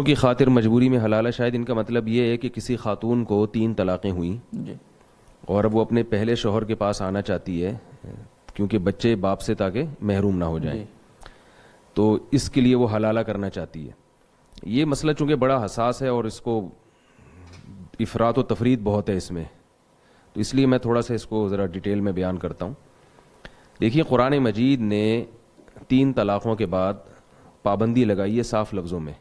کی خاطر مجبوری میں حلال ہے، شاید ان کا مطلب یہ ہے کہ کسی خاتون کو 3 طلاقیں ہوئیں جی اور اب وہ اپنے پہلے شوہر کے پاس آنا چاہتی ہے کیونکہ بچے باپ سے تاکہ محروم نہ ہو جائیں، جی تو اس کے لیے وہ حلالہ کرنا چاہتی ہے۔ یہ مسئلہ چونکہ بڑا حساس ہے اور اس کو افراط و تفرید بہت ہے اس میں، تو اس لیے میں تھوڑا سا اس کو ذرا ڈیٹیل میں بیان کرتا ہوں۔ دیکھیے، قرآن مجید نے 3 طلاقوں کے بعد پابندی لگائی ہے صاف لفظوں میں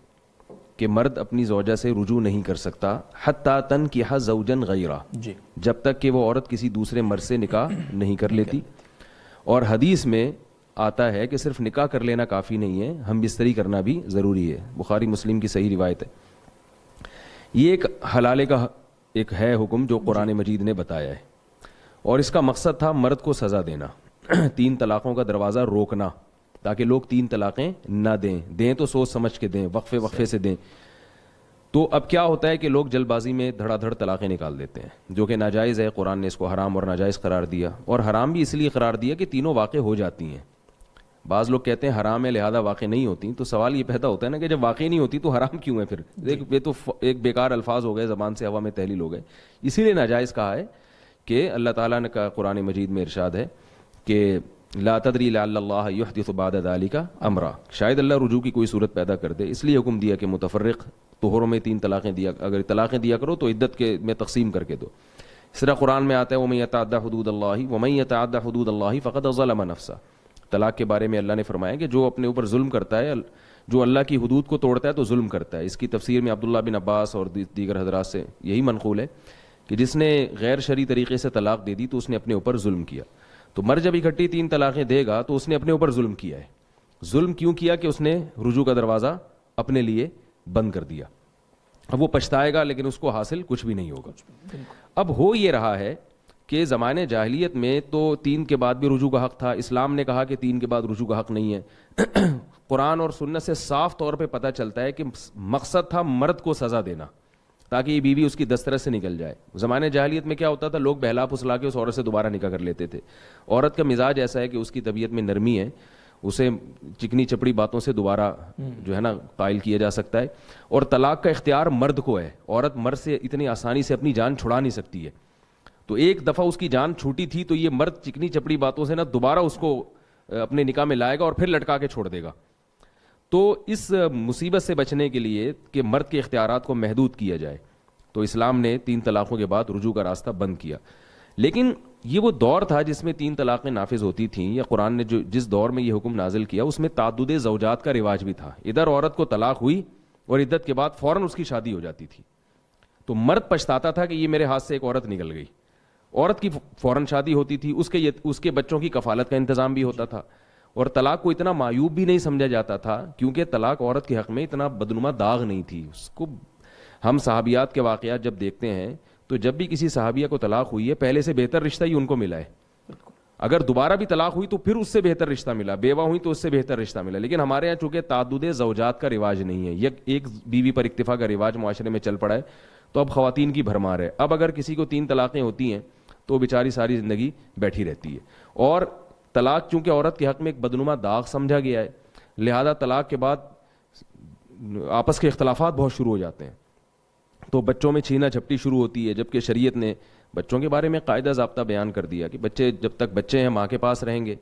کہ مرد اپنی زوجہ سے رجوع نہیں کر سکتا حتیٰ تنکح زوجا غیرہ، جی جب تک کہ وہ عورت کسی دوسرے مرد سے نکاح نہیں کر لیتی۔ اور حدیث میں آتا ہے کہ صرف نکاح کر لینا کافی نہیں ہے، ہم بستری کرنا بھی ضروری ہے، بخاری مسلم کی صحیح روایت ہے۔ یہ ایک حلالے کا ایک ہے حکم جو قرآن مجید نے بتایا ہے، اور اس کا مقصد تھا مرد کو سزا دینا، 3 طلاقوں کا دروازہ روکنا تاکہ لوگ 3 طلاقیں نہ دیں تو سوچ سمجھ کے دیں، وقفے سے دیں۔ تو اب کیا ہوتا ہے کہ لوگ جلد بازی میں دھڑا دھڑ طلاقیں نکال دیتے ہیں، جو کہ ناجائز ہے۔ قرآن نے اس کو حرام اور ناجائز قرار دیا، اور حرام بھی اس لیے قرار دیا کہ تینوں واقع ہو جاتی ہیں۔ بعض لوگ کہتے ہیں حرام ہے لہذا واقع نہیں ہوتی، تو سوال یہ پیدا ہوتا ہے نا کہ جب واقع نہیں ہوتی تو حرام کیوں ہے پھر؟ یہ تو ایک بیکار الفاظ ہو گئے، زبان سے ہوا میں تحلیل ہو گئے، اسی لیے ناجائز کہا ہے کہ اللہ تعالیٰ نے کہا قرآن مجید میں ارشاد ہے کہ لا تدری لعل اللہ یحدث بعد ذلک امرا، شاید اللہ رجوع کی کوئی صورت پیدا کر دے، اس لیے حکم دیا کہ متفرق طہروں میں 3 طلاقیں دیا، اگر طلاقیں دیا کرو تو عدت کے میں تقسیم کر کے دو۔ اس طرح قرآن میں آتا ہے ومن یتعد حدود اللہ ومن یتعد حدود اللہ فقد ظلم نفسہ۔ طلاق کے بارے میں اللہ نے فرمایا کہ جو اپنے اوپر ظلم کرتا ہے، جو اللہ کی حدود کو توڑتا ہے تو ظلم کرتا ہے۔ اس کی تفسیر میں عبداللہ بن عباس اور دیگر حضرات سے یہی منقول ہے کہ جس نے غیر شرعی طریقے سے طلاق دے دی تو اس نے اپنے اوپر ظلم کیا۔ تو مرد جب اکٹھی 3 طلاقیں دے گا تو اس نے اپنے اوپر ظلم کیا ہے۔ ظلم کیوں کیا؟ کہ اس نے رجوع کا دروازہ اپنے لیے بند کر دیا۔ اب وہ پچھتائے گا لیکن اس کو حاصل کچھ بھی نہیں ہوگا۔ اب ہو یہ رہا ہے کہ زمانے جاہلیت میں تو 3 کے بعد بھی رجوع کا حق تھا، اسلام نے کہا کہ 3 کے بعد رجوع کا حق نہیں ہے۔ قرآن اور سنت سے صاف طور پہ پتہ چلتا ہے کہ مقصد تھا مرد کو سزا دینا تاکہ یہ بیوی اس کی دسترس سے نکل جائے۔ زمانے جاہلیت میں کیا ہوتا تھا، لوگ بہلا پھسلا کے اس عورت سے دوبارہ نکاح کر لیتے تھے۔ عورت کا مزاج ایسا ہے کہ اس کی طبیعت میں نرمی ہے، اسے چکنی چپڑی باتوں سے دوبارہ جو ہے نا قائل کیا جا سکتا ہے، اور طلاق کا اختیار مرد کو ہے۔ عورت مرد سے اتنی آسانی سے اپنی جان چھڑا نہیں سکتی ہے، تو ایک دفعہ اس کی جان چھوٹی تھی تو یہ مرد چکنی چپڑی باتوں سے نا دوبارہ اس کو اپنے نکاح میں لائے گا اور پھر لٹکا کے چھوڑ دے گا۔ تو اس مصیبت سے بچنے کے لیے کہ مرد کے اختیارات کو محدود کیا جائے تو اسلام نے 3 طلاقوں کے بعد رجوع کا راستہ بند کیا۔ لیکن یہ وہ دور تھا جس میں 3 طلاقیں نافذ ہوتی تھیں، یا قرآن نے جس دور میں یہ حکم نازل کیا اس میں تعدد زوجات کا رواج بھی تھا۔ ادھر عورت کو طلاق ہوئی اور عدت کے بعد فوراً اس کی شادی ہو جاتی تھی، تو مرد پچھتاتا تھا کہ یہ میرے ہاتھ سے ایک عورت نکل گئی۔ عورت کی فوراً شادی ہوتی تھی، اس کے بچوں کی کفالت کا انتظام بھی ہوتا تھا، اور طلاق کو اتنا معیوب بھی نہیں سمجھا جاتا تھا کیونکہ طلاق عورت کے حق میں اتنا بدنما داغ نہیں تھی۔ اس کو ہم صحابیات کے واقعات جب دیکھتے ہیں تو جب بھی کسی صحابیہ کو طلاق ہوئی ہے پہلے سے بہتر رشتہ ہی ان کو ملا ہے، اگر دوبارہ بھی طلاق ہوئی تو پھر اس سے بہتر رشتہ ملا، بیوہ ہوئی تو اس سے بہتر رشتہ ملا۔ لیکن ہمارے یہاں چونکہ تعدد زوجات کا رواج نہیں ہے، ایک بیوی پر اکتفا کا رواج معاشرے میں چل پڑا ہے، تو اب خواتین کی بھرمار ہے۔ اب اگر کسی کو 3 طلاقیں ہوتی ہیں تو بیچاری ساری زندگی بیٹھی رہتی ہے، اور طلاق چونکہ عورت کے حق میں ایک بدنما داغ سمجھا گیا ہے، لہذا طلاق کے بعد آپس کے اختلافات بہت شروع ہو جاتے ہیں، تو بچوں میں چھینا جھپٹی شروع ہوتی ہے، جبکہ شریعت نے بچوں کے بارے میں قاعدہ ضابطہ بیان کر دیا کہ بچے جب تک بچے ہیں ماں کے پاس رہیں گے،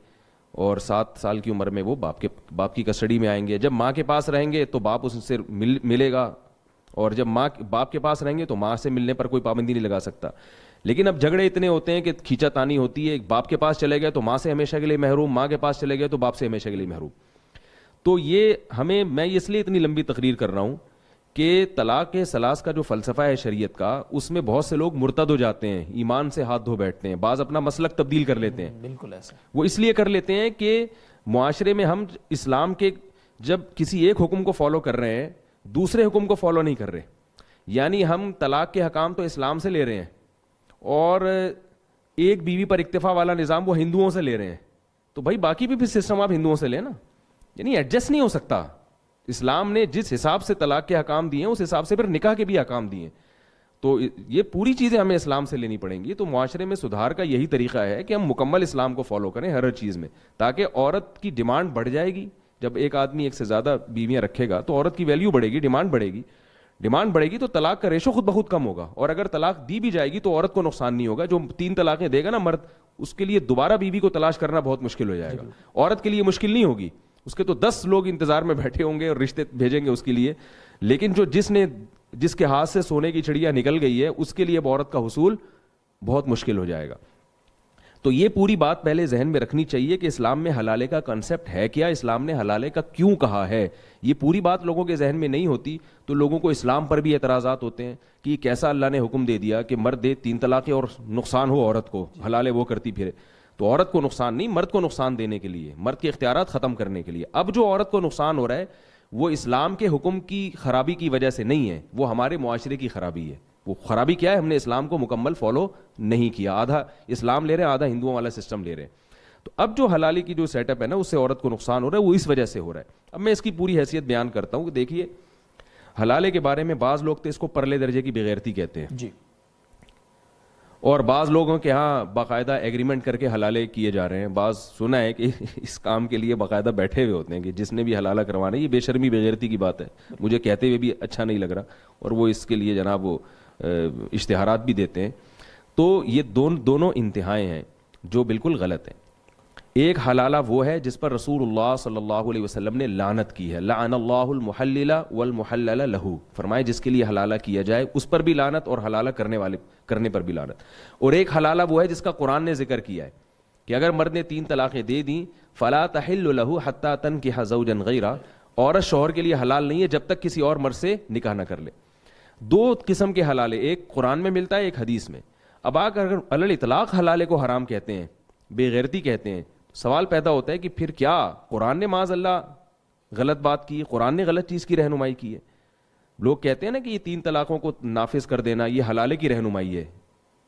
اور 7 سال کی عمر میں وہ باپ کی کسٹڈی میں آئیں گے۔ جب ماں کے پاس رہیں گے تو باپ اس سے ملے گا، اور جب باپ کے پاس رہیں گے تو ماں سے ملنے پر کوئی پابندی نہیں لگا سکتا۔ لیکن اب جھگڑے اتنے ہوتے ہیں کہ کھینچا تانی ہوتی ہے، باپ کے پاس چلے گئے تو ماں سے ہمیشہ کے لیے محروم، ماں کے پاس چلے گئے تو باپ سے ہمیشہ کے لیے محروم۔ تو یہ میں اس لیے اتنی لمبی تقریر کر رہا ہوں کہ طلاق ثلاث کا جو فلسفہ ہے شریعت کا، اس میں بہت سے لوگ مرتد ہو جاتے ہیں، ایمان سے ہاتھ دھو بیٹھتے ہیں، بعض اپنا مسلک تبدیل کر لیتے ہیں۔ بالکل ایسا وہ اس لیے کر لیتے ہیں کہ معاشرے میں ہم اسلام کے جب کسی ایک حکم کو فالو کر رہے ہیں دوسرے حکم کو فالو نہیں کر رہے، یعنی ہم طلاق کے حکام تو اسلام سے لے رہے ہیں اور ایک بیوی پر اکتفا والا نظام وہ ہندوؤں سے لے رہے ہیں، تو بھائی باقی بھی پھر سسٹم آپ ہندوؤں سے لیں نا، یعنی ایڈجسٹ نہیں ہو سکتا۔ اسلام نے جس حساب سے طلاق کے حکام دیے ہیں اس حساب سے پھر نکاح کے بھی حکام دیے ہیں، تو یہ پوری چیزیں ہمیں اسلام سے لینی پڑیں گی۔ تو معاشرے میں سدھار کا یہی طریقہ ہے کہ ہم مکمل اسلام کو فالو کریں ہر چیز میں، تاکہ عورت کی ڈیمانڈ بڑھ جائے گی جب ایک آدمی ایک سے زیادہ بیویاں رکھے گا تو عورت کی ویلیو بڑھے گی, ڈیمانڈ بڑھے گی تو طلاق کا ریشو خود بخود کم ہوگا. اور اگر طلاق دی بھی جائے گی تو عورت کو نقصان نہیں ہوگا. جو 3 طلاقیں دے گا نا مرد, اس کے لیے دوبارہ بیوی کو تلاش کرنا بہت مشکل ہو جائے گا. عورت کے لیے مشکل نہیں ہوگی, اس کے تو 10 لوگ انتظار میں بیٹھے ہوں گے اور رشتے بھیجیں گے اس کے لیے. لیکن جس کے ہاتھ سے سونے کی چڑیا نکل گئی ہے, اس کے لیے اب عورت کا حصول بہت مشکل ہو جائے گا. تو یہ پوری بات پہلے ذہن میں رکھنی چاہیے کہ اسلام میں حلالے کا کنسیپٹ ہے کیا, اسلام نے حلالے کا کیوں کہا ہے. یہ پوری بات لوگوں کے ذہن میں نہیں ہوتی تو لوگوں کو اسلام پر بھی اعتراضات ہوتے ہیں کہ یہ کیسا اللہ نے حکم دے دیا کہ مرد دے 3 طلاقیں اور نقصان ہو عورت کو, حلالے وہ کرتی پھرے. تو عورت کو نقصان نہیں, مرد کو نقصان دینے کے لیے, مرد کے اختیارات ختم کرنے کے لیے. اب جو عورت کو نقصان ہو رہا ہے وہ اسلام کے حکم کی خرابی کی وجہ سے نہیں ہے, وہ ہمارے معاشرے کی خرابی ہے. وہ خرابی کیا ہے, ہم نے اسلام کو مکمل فالو نہیں کیا, آدھا اسلام لے رہے ہیں, آدھا ہندوؤں والا سسٹم لے رہے ہیں. تو اب جو حلالی کی جو سیٹ اپ ہے نا, اس سے عورت کو نقصان ہو رہا ہے, وہ اس وجہ سے ہو رہا ہے. اب میں اس کی پوری حیثیت بیان کرتا ہوں کہ دیکھیے, حلالے کے بارے میں بعض لوگ تو اس کو پرلے درجے کی بغیرتی کہتے ہیں جی, اور بعض لوگوں کے ہاں باقاعدہ ایگریمنٹ کر کے حلالے کیے جا رہے ہیں. بعض سنا ہے کہ اس کام کے لیے باقاعدہ بیٹھے ہوئے ہوتے ہیں کہ جس نے بھی حلالہ کروانا ہے. یہ بے شرمی بغیرتی کی بات ہے, مجھے کہتے ہوئے بھی اچھا نہیں لگ رہا, اور وہ اس کے لیے جناب وہ اشتہارات بھی دیتے ہیں. تو یہ دونوں انتہائیں ہیں جو بالکل غلط ہیں. ایک حلالہ وہ ہے جس پر رسول اللہ صلی اللہ علیہ وسلم نے لعنت کی ہے, لعن اللہ المحلل والمحلل لہ, فرمائے جس کے لیے حلالہ کیا جائے اس پر بھی لعنت اور حلالہ کرنے پر بھی لعنت. اور ایک حلالہ وہ ہے جس کا قرآن نے ذکر کیا ہے کہ اگر مرد نے 3 طلاقیں دے دیں فلا تحل لہ حتی تنکح زوجا غیرہ, عورت شوہر کے لیے حلال نہیں ہے جب تک کسی اور مرد سے نکاح نہ کر لے. 2 قسم کے حلالے, ایک قرآن میں ملتا ہے, ایک حدیث میں. اب اگر علی الاطلاق حلالے کو حرام کہتے ہیں, بے غیرتی کہتے ہیں, سوال پیدا ہوتا ہے کہ پھر کیا قرآن نے معاذ اللہ غلط بات کی, قرآن نے غلط چیز کی رہنمائی کی ہے. لوگ کہتے ہیں نا کہ یہ 3 طلاقوں کو نافذ کر دینا یہ حلالے کی رہنمائی ہے,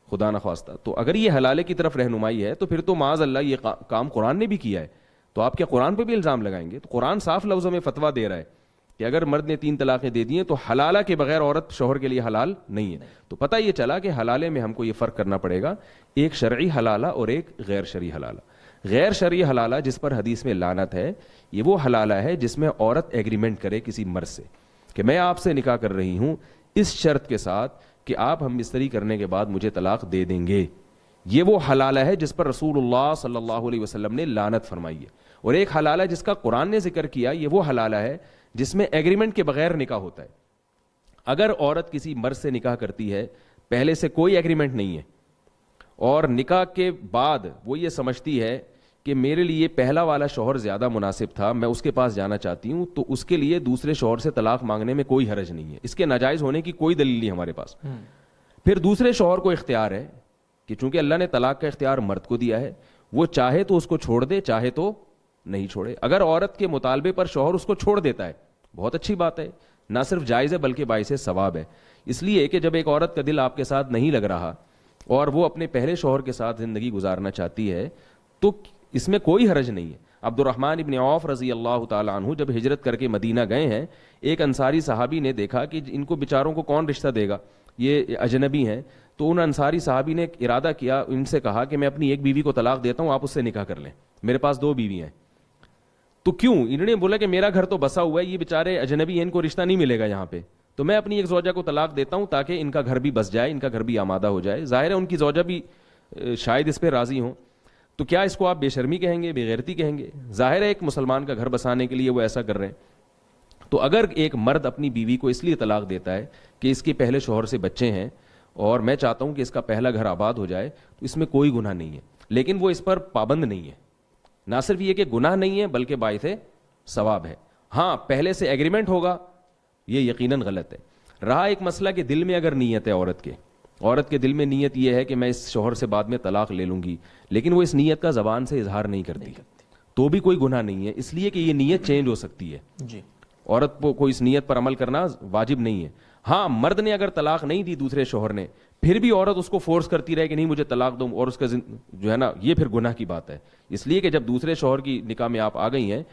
خدا نخواستہ. تو اگر یہ حلالے کی طرف رہنمائی ہے تو پھر تو معاذ اللہ یہ کام قرآن نے بھی کیا ہے, تو آپ کیا قرآن پہ بھی الزام لگائیں گے؟ تو قرآن صاف لفظوں میں فتویٰ دے رہا ہے کہ اگر مرد نے 3 طلاقیں دے دی ہیں تو حلالہ کے بغیر عورت شوہر کے لیے حلال نہیں ہے. تو پتہ یہ چلا کہ حلالے میں ہم کو یہ فرق کرنا پڑے گا, ایک شرعی حلالہ اور ایک غیر شرعی حلالہ. غیر شرعی حلالہ جس پر حدیث میں لعنت ہے, یہ وہ حلالہ ہے جس میں عورت ایگریمنٹ کرے کسی مرد سے کہ میں آپ سے نکاح کر رہی ہوں اس شرط کے ساتھ کہ آپ ہم بستری کرنے کے بعد مجھے طلاق دے دیں گے. یہ وہ حلالہ ہے جس پر رسول اللہ صلی اللہ علیہ وسلم نے لعنت فرمائی ہے. اور ایک حلالہ جس کا قرآن نے ذکر کیا, یہ وہ حلالہ ہے جس میں ایگریمنٹ کے بغیر نکاح ہوتا ہے. اگر عورت کسی مرد سے نکاح کرتی ہے, پہلے سے کوئی ایگریمنٹ نہیں ہے, اور نکاح کے بعد وہ یہ سمجھتی ہے کہ میرے لیے پہلا والا شوہر زیادہ مناسب تھا, میں اس کے پاس جانا چاہتی ہوں, تو اس کے لیے دوسرے شوہر سے طلاق مانگنے میں کوئی حرج نہیں ہے. اس کے ناجائز ہونے کی کوئی دلیل نہیں ہمارے پاس. پھر دوسرے شوہر کو اختیار ہے کہ چونکہ اللہ نے طلاق کا اختیار مرد کو دیا ہے, وہ چاہے تو اس کو چھوڑ دے, چاہے تو نہیں چھوڑے. اگر عورت کے مطالبے پر شوہر اس کو چھوڑ دیتا ہے, بہت اچھی بات ہے, نہ صرف جائز ہے بلکہ باعث ثواب ہے. اس لیے کہ جب ایک عورت کا دل آپ کے ساتھ نہیں لگ رہا اور وہ اپنے پہلے شوہر کے ساتھ زندگی گزارنا چاہتی ہے تو اس میں کوئی حرج نہیں ہے. عبد الرحمن ابن عوف رضی اللہ تعالیٰ عنہ جب ہجرت کر کے مدینہ گئے ہیں, ایک انصاری صحابی نے دیکھا کہ ان کو بیچاروں کو کون رشتہ دے گا, یہ اجنبی ہیں. تو ان انصاری صحابی نے ارادہ کیا, ان سے کہا کہ میں اپنی ایک بیوی کو طلاق دیتا ہوں, آپ اس سے نکاح کر لیں, میرے پاس 2 بیوی ہیں. تو کیوں؟ انہوں نے بولا کہ میرا گھر تو بسا ہوا ہے, یہ بیچارے اجنبی ہیں, ان کو رشتہ نہیں ملے گا یہاں پہ, تو میں اپنی ایک زوجہ کو طلاق دیتا ہوں تاکہ ان کا گھر بھی بس جائے, ان کا گھر بھی آمادہ ہو جائے. ظاہر ہے ان کی زوجہ بھی شاید اس پہ راضی ہوں. تو کیا اس کو آپ بے شرمی کہیں گے, بے غیرتی کہیں گے؟ ظاہر ہے ایک مسلمان کا گھر بسانے کے لیے وہ ایسا کر رہے ہیں. تو اگر ایک مرد اپنی بیوی کو اس لیے طلاق دیتا ہے کہ اس کے پہلے شوہر سے بچے ہیں اور میں چاہتا ہوں کہ اس کا پہلا گھر آباد ہو جائے, تو اس میں کوئی گناہ نہیں ہے. لیکن وہ اس پر پابند نہیں ہے. نہ صرف یہ کہ گناہ نہیں ہے بلکہ باعث ثواب ہے. ہاں پہلے سے ایگریمنٹ ہوگا, یہ یقیناً غلط ہے. رہا ایک مسئلہ کہ دل میں اگر نیت ہے عورت کے دل میں نیت یہ ہے کہ میں اس شوہر سے بعد میں طلاق لے لوں گی, لیکن وہ اس نیت کا زبان سے اظہار نہیں کرتی, تو بھی کوئی گناہ نہیں ہے, اس لیے کہ یہ نیت چینج ہو سکتی ہے. جی, عورت کو اس نیت پر عمل کرنا واجب نہیں ہے. ہاں مرد نے اگر طلاق نہیں دی دوسرے شوہر نے, پھر بھی عورت اس کو فورس کرتی رہے کہ نہیں مجھے طلاق دو, اور اس کا جو ہے نا یہ پھر گناہ کی بات ہے. اس لیے کہ جب دوسرے شوہر کی نکاح میں آپ آ گئی ہیں